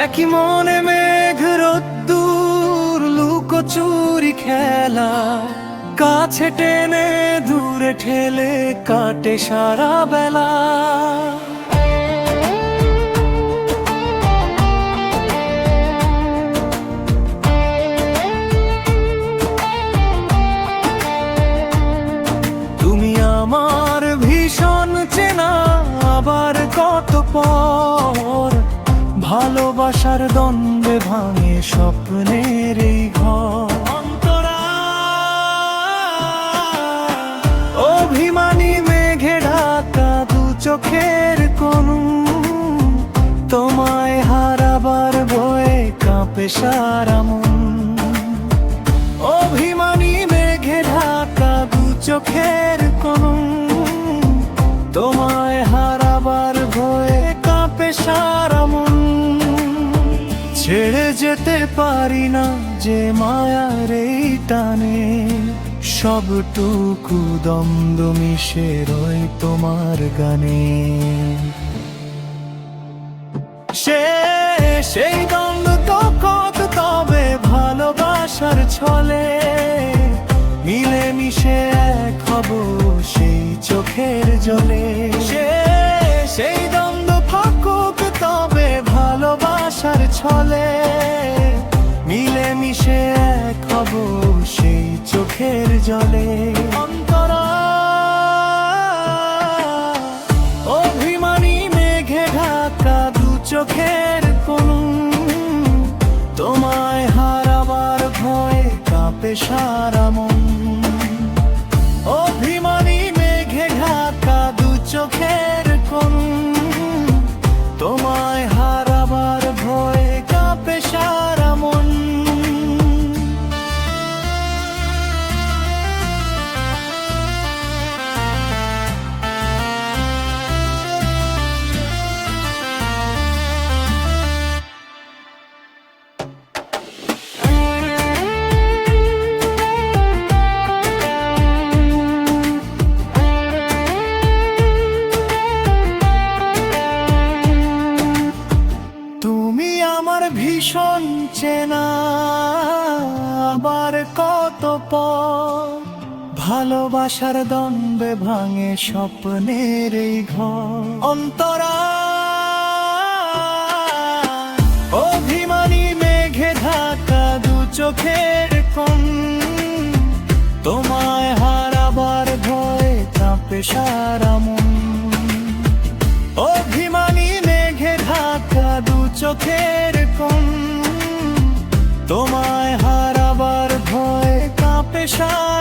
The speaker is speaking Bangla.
একই মনে মেঘ রোদ্দুর লুকোচুরি খেলা, কাছে টেনে দূরে ঠেলে কাটে সারা বেলা। তুমি আমার ভীষণ চেনা, আবার কত পর ভালোবাসার দ্বন্দ্বে ভাঙে স্বপ্নের এই ঘর। অন্তরা অভিমানী মেঘে ঢাকা দু চোখের কোণ, তোমায় হারাবার ভয়ে কাঁপে সারা মন। অভিমানী মেঘে ঢাকা দু চোখের কোণ, তোমায় হারাবার ভয়ে কাঁপে সারা মন। ছেড়ে যেতে পারি না যে মায়ার এই টানে, সবটুকু দ্বন্দ্ব মিশে রয় তোমার গানে। সেই দ্বন্দ্ব তো কত তবে ভালোবাসার ছলে, মিলে মিশে এক হব সেই চোখের জলে। সেই দ্বন্দ্ব ফাঁকুক তবে ভালোবাসার ছলে, মিলে মিশে এক হব সেই চোখের জলে। অন্তরা অভিমানী মেঘে ঢাকা দু চোখের কোণ, তোমায় হারাবার ভয়ে কাঁপে সারা মন। অভিমানী মেঘে ঢাকা দু চোখের কোণ, তোমায় হারাবার ভয়ে কাঁপে সারা মন। ভীষণ চেনা, আবার কত পর ভালোবাসার দ্বন্দ্বে ভাঙে স্বপ্নের এই ঘর। অন্তরা অভিমানী মেঘে ঢাকা দু চোখের কোণ, তোমায় হারাবার ভয়ে কাঁপে সারা মন। অভিমানী মেঘে ঢাকা দু চোখের কোণ, তোমায় হারাবার ভয়ে কাঁপে সারা